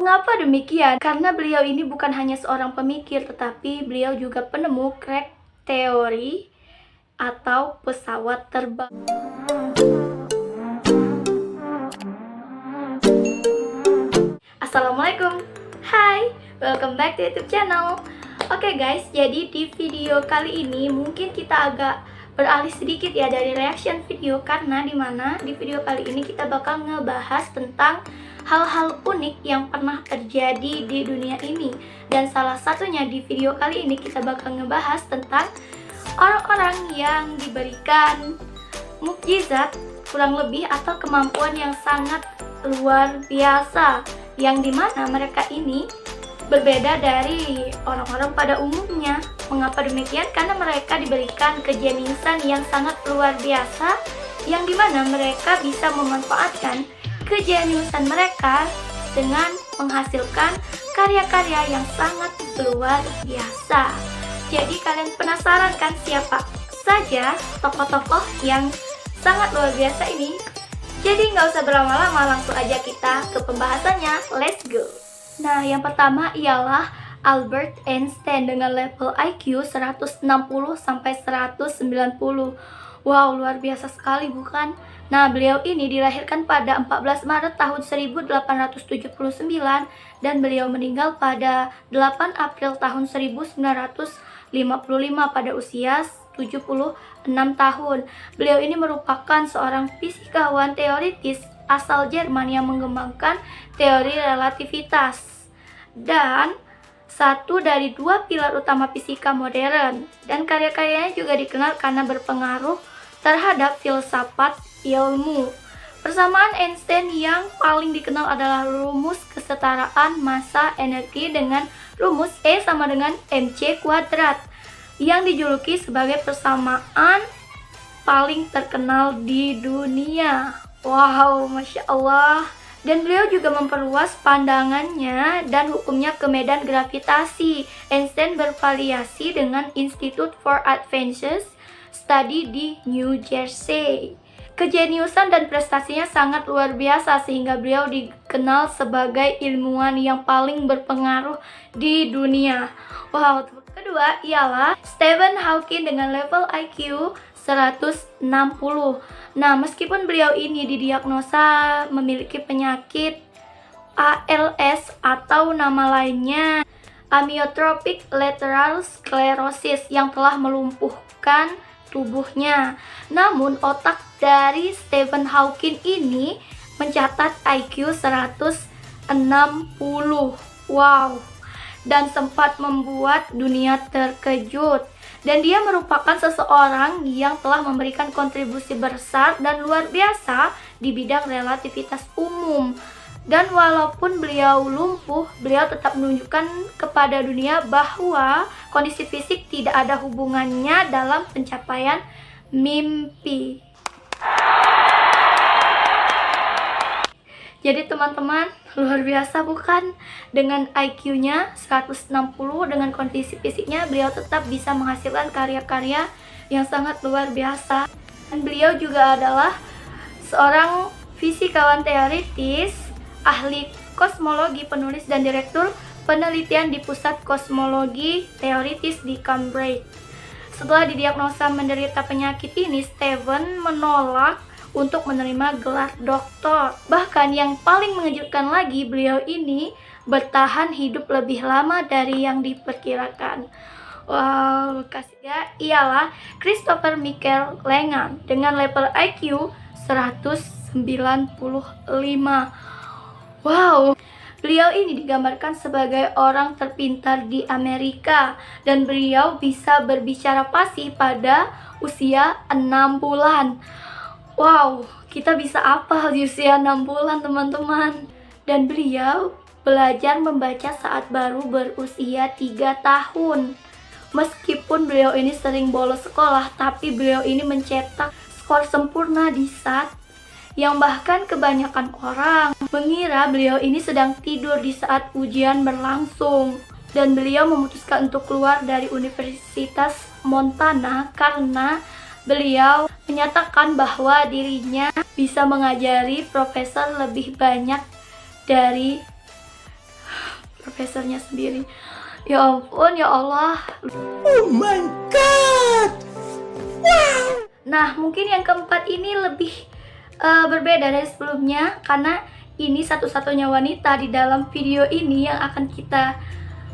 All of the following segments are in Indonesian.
Mengapa demikian? Karena beliau ini bukan hanya seorang pemikir, tetapi beliau juga penemu crack teori atau pesawat terbang. Assalamualaikum, hai, welcome back to YouTube channel. Oke guys, jadi di video kali ini mungkin kita agak beralih sedikit ya dari reaction video, karena dimana di video kali ini kita bakal ngebahas tentang hal-hal unik yang pernah terjadi di dunia ini. Dan salah satunya di video kali ini kita bakal ngebahas tentang orang-orang yang diberikan mukjizat kurang lebih atau kemampuan yang sangat luar biasa, yang dimana mereka ini berbeda dari orang-orang pada umumnya. Mengapa demikian? Karena mereka diberikan kejeniusan yang sangat luar biasa, yang dimana mereka bisa memanfaatkan kejeniusan mereka dengan menghasilkan karya-karya yang sangat luar biasa. Jadi kalian penasaran kan siapa saja tokoh-tokoh yang sangat luar biasa ini? Jadi nggak usah berlama-lama, langsung aja kita ke pembahasannya. Let's go! Nah, yang pertama ialah Albert Einstein dengan level IQ 160 sampai 190. Wow, luar biasa sekali bukan? Nah, beliau ini dilahirkan pada 14 Maret tahun 1879 dan beliau meninggal pada 8 April tahun 1955 pada usia 76 tahun. Beliau ini merupakan seorang fisikawan teoritis asal Jerman yang mengembangkan teori relativitas dan satu dari dua pilar utama fisika modern, dan karya-karyanya juga dikenal karena berpengaruh terhadap filsafat ilmu. Persamaan Einstein yang paling dikenal adalah rumus kesetaraan massa energi dengan rumus E sama dengan mc kuadrat, yang dijuluki sebagai persamaan paling terkenal di dunia. Wow, Masya Allah. Dan beliau juga memperluas pandangannya dan hukumnya ke medan gravitasi. Einstein berafiliasi dengan Institute for Advanced Study di New Jersey. Kejeniusan dan prestasinya sangat luar biasa sehingga beliau dikenal sebagai ilmuwan yang paling berpengaruh di dunia. Wow, kedua ialah Stephen Hawking dengan level IQ 160. Nah, meskipun beliau ini didiagnosa memiliki penyakit ALS atau nama lainnya amyotrophic lateral sclerosis yang telah melumpuhkan tubuhnya, namun otak dari Stephen Hawking ini mencatat IQ 160. Wow, dan sempat membuat dunia terkejut. Dan dia merupakan seseorang yang telah memberikan kontribusi besar dan luar biasa di bidang relativitas umum. Dan walaupun beliau lumpuh, beliau tetap menunjukkan kepada dunia bahwa kondisi fisik tidak ada hubungannya dalam pencapaian mimpi. Jadi teman-teman, luar biasa bukan? Dengan IQ-nya 160, dengan kondisi fisiknya, beliau tetap bisa menghasilkan karya-karya yang sangat luar biasa. Dan beliau juga adalah seorang fisikawan teoritis, ahli kosmologi, penulis dan direktur penelitian di Pusat Kosmologi Teoritis di Cambridge. Setelah didiagnosa menderita penyakit ini, Stephen menolak untuk menerima gelar doktor. Bahkan yang paling mengejutkan lagi, beliau ini bertahan hidup lebih lama dari yang diperkirakan. Wow, ketiga ialah Christopher Michael Langan dengan level IQ 195. Wow, beliau ini digambarkan sebagai orang terpintar di Amerika, dan beliau bisa berbicara fasih pada usia 6 bulan. Wow, kita bisa apa di usia 6 bulan teman-teman? Dan beliau belajar membaca saat baru berusia 3 tahun. Meskipun beliau ini sering bolos sekolah, tapi beliau ini mencetak skor sempurna di SAT, yang bahkan kebanyakan orang mengira beliau ini sedang tidur di saat ujian berlangsung. Dan beliau memutuskan untuk keluar dari Universitas Montana karena beliau menyatakan bahwa dirinya bisa mengajari profesor lebih banyak dari profesornya sendiri. Ya ampun, ya Allah. Oh my god. Wow. Nah, mungkin yang keempat ini lebih berbeda dari sebelumnya, karena ini satu-satunya wanita di dalam video ini yang akan kita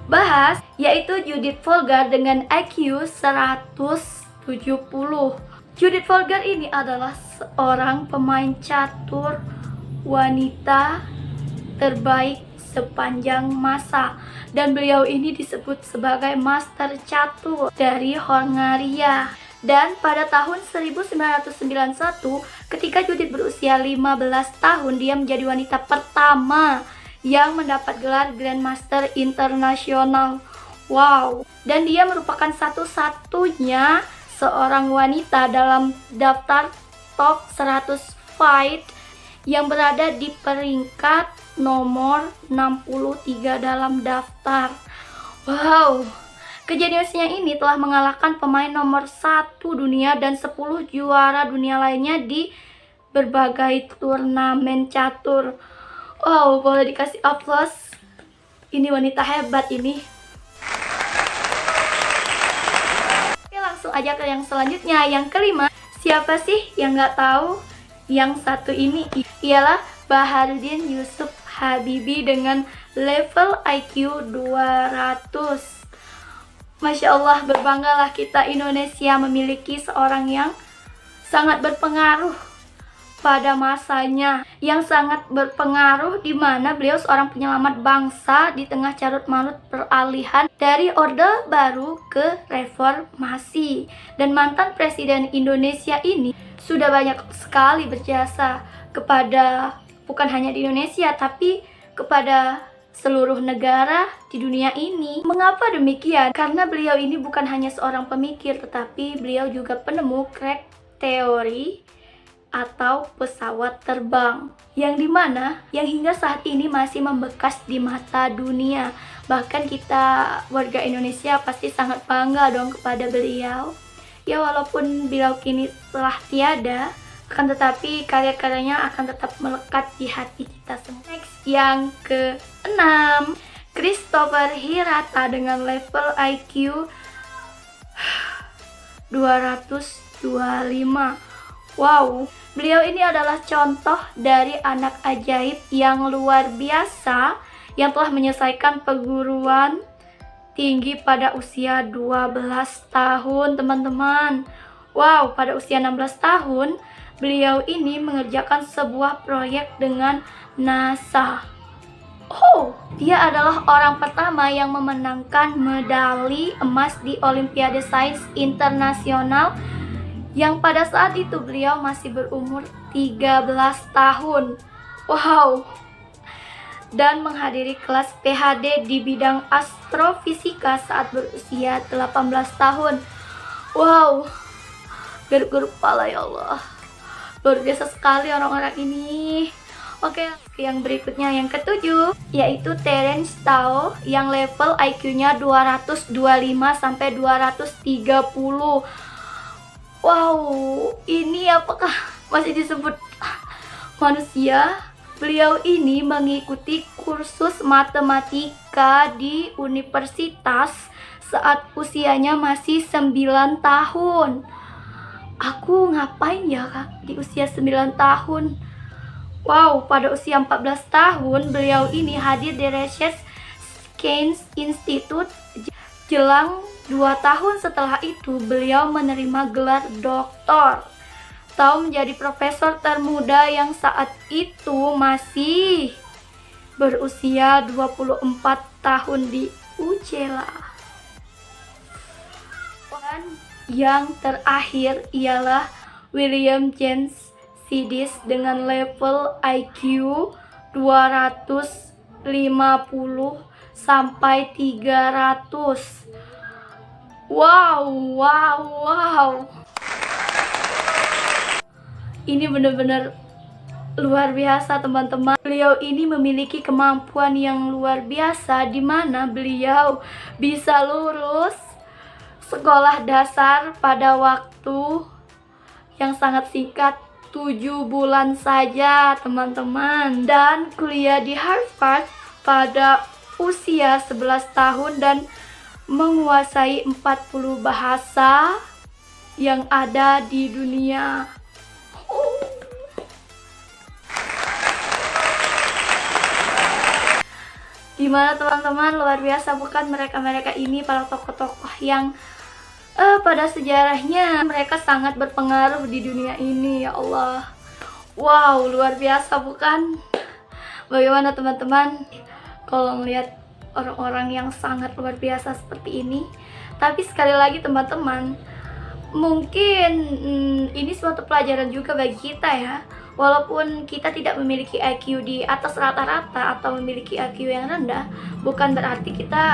bahas, yaitu Judith Folger dengan IQ 170. Judith Folger ini adalah seorang pemain catur wanita terbaik sepanjang masa, dan beliau ini disebut sebagai master catur dari Hongaria. Dan pada tahun 1991, ketika Judith berusia 15 tahun, dia menjadi wanita pertama yang mendapat gelar Grandmaster Internasional. Wow, dan dia merupakan satu-satunya seorang wanita dalam daftar top 100 fight yang berada di peringkat nomor 63 dalam daftar. Wow, kejeniusnya ini telah mengalahkan pemain nomor 1 dunia dan 10 juara dunia lainnya di berbagai turnamen catur. Wow, boleh dikasih aplaus. Ini wanita hebat ini. Oke, langsung aja ke yang selanjutnya. Yang kelima, siapa sih yang nggak tahu yang satu ini? Ialah Baharudin Yusuf Habibie dengan level IQ 200. Masya Allah, berbanggalah kita Indonesia memiliki seorang yang sangat berpengaruh pada masanya, yang sangat berpengaruh, di mana beliau seorang penyelamat bangsa di tengah carut marut peralihan dari Orde Baru ke Reformasi. Dan mantan Presiden Indonesia ini sudah banyak sekali berjasa kepada, bukan hanya di Indonesia, tapi kepada seluruh negara di dunia ini. Mengapa demikian? Karena beliau ini bukan hanya seorang pemikir, tetapi beliau juga penemu crack teori atau pesawat terbang, yang dimana yang hingga saat ini masih membekas di mata dunia. Bahkan kita warga Indonesia pasti sangat bangga dong kepada beliau. Ya, walaupun beliau kini telah tiada, akan tetapi karya-karyanya akan tetap melekat di hati kita semua. Next, yang ke-6, Christopher Hirata dengan level IQ 225. Wow, beliau ini adalah contoh dari anak ajaib yang luar biasa yang telah menyelesaikan perguruan tinggi pada usia 12 tahun, teman-teman. Wow, pada usia 16 tahun beliau ini mengerjakan sebuah proyek dengan NASA. Oh, dia adalah orang pertama yang memenangkan medali emas di Olimpiade Sains Internasional, yang pada saat itu beliau masih berumur 13 tahun. Wow. Dan menghadiri kelas PhD di bidang astrofisika saat berusia 18 tahun. Wow. Garuk-garuk kepala, ya Allah. Luar biasa sekali orang-orang ini. Oke, yang berikutnya yang ke-7, yaitu Terence Tao yang level IQ-nya 225 sampai 230. Wow, ini apakah masih disebut manusia? Beliau ini mengikuti kursus matematika di universitas saat usianya masih 9 tahun. Aku ngapain ya, Kak, di usia 9 tahun? Wow, pada usia 14 tahun beliau ini hadir di Research Science Institute. Jelang 2 tahun setelah itu beliau menerima gelar doktor. Tao menjadi profesor termuda yang saat itu masih berusia 24 tahun di UCLA. Dan yang terakhir ialah William James Sidis dengan level IQ 250 sampai 300. Wow. Ini benar-benar luar biasa, teman-teman. Beliau ini memiliki kemampuan yang luar biasa, di mana beliau bisa lulus sekolah dasar pada waktu yang sangat singkat, 7 bulan saja, teman-teman. Dan kuliah di Harvard pada usia 11 tahun dan menguasai 40 bahasa yang ada di dunia. Gimana teman-teman, luar biasa bukan mereka-mereka ini, para tokoh-tokoh yang pada sejarahnya mereka sangat berpengaruh di dunia ini, ya Allah. Wow, luar biasa bukan? Bagaimana teman-teman kalau melihat orang-orang yang sangat luar biasa seperti ini? Tapi sekali lagi teman-teman, mungkin ini suatu pelajaran juga bagi kita ya. Walaupun kita tidak memiliki IQ di atas rata-rata atau memiliki IQ yang rendah, bukan berarti kita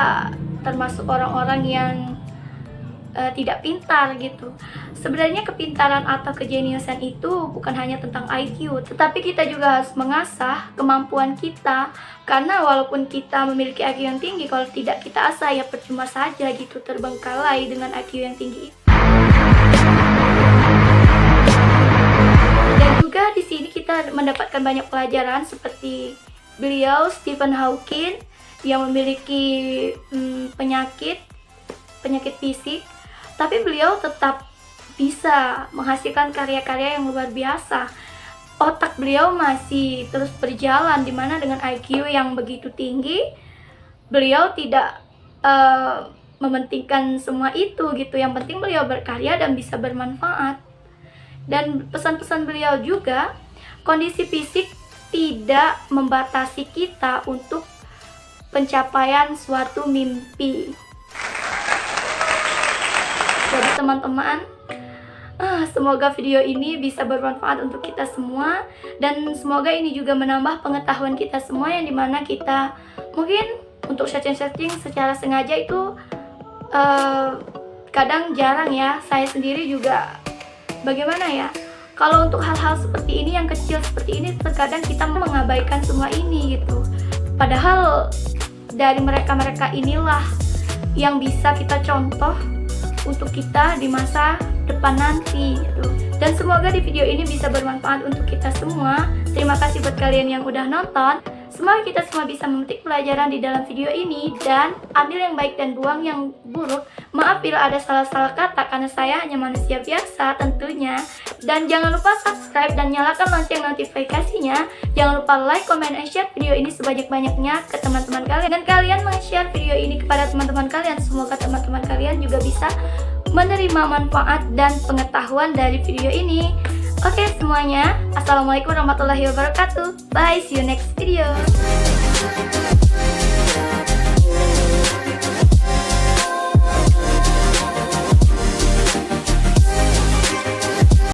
termasuk orang-orang yang tidak pintar gitu. Sebenarnya kepintaran atau kejeniusan itu bukan hanya tentang IQ, tetapi kita juga harus mengasah kemampuan kita. Karena walaupun kita memiliki IQ yang tinggi, kalau tidak kita asah ya percuma saja gitu, terbengkalai dengan IQ yang tinggi itu. Dan juga di sini kita mendapatkan banyak pelajaran seperti beliau Stephen Hawking yang memiliki penyakit fisik, tapi beliau tetap bisa menghasilkan karya-karya yang luar biasa. Otak beliau masih terus berjalan, dimana dengan IQ yang begitu tinggi, beliau tidak mementingkan semua itu gitu. Yang penting beliau berkarya dan bisa bermanfaat. Dan pesan-pesan beliau juga, kondisi fisik tidak membatasi kita untuk pencapaian suatu mimpi. Jadi teman-teman, semoga video ini bisa bermanfaat untuk kita semua, dan semoga ini juga menambah pengetahuan kita semua, yang dimana kita mungkin untuk searching secara sengaja itu kadang jarang ya. Saya sendiri juga bagaimana ya, kalau untuk hal-hal seperti ini yang kecil seperti ini terkadang kita mengabaikan semua ini gitu. Padahal dari mereka-mereka inilah yang bisa kita contoh untuk kita di masa depan nanti gitu. Dan semoga di video ini bisa bermanfaat untuk kita semua. Terima kasih buat kalian yang udah nonton. Semoga kita semua bisa memetik pelajaran di dalam video ini dan ambil yang baik dan buang yang buruk. Maaf bila ada salah-salah kata karena saya hanya manusia biasa tentunya. Dan jangan lupa subscribe dan nyalakan lonceng notifikasinya. Jangan lupa like, comment, and share video ini sebanyak-banyaknya ke teman-teman kalian. Dan kalian share video ini kepada teman-teman kalian. Semoga teman-teman kalian juga bisa menerima manfaat dan pengetahuan dari video ini. Oke semuanya, assalamualaikum warahmatullahi wabarakatuh. Bye, see you next video.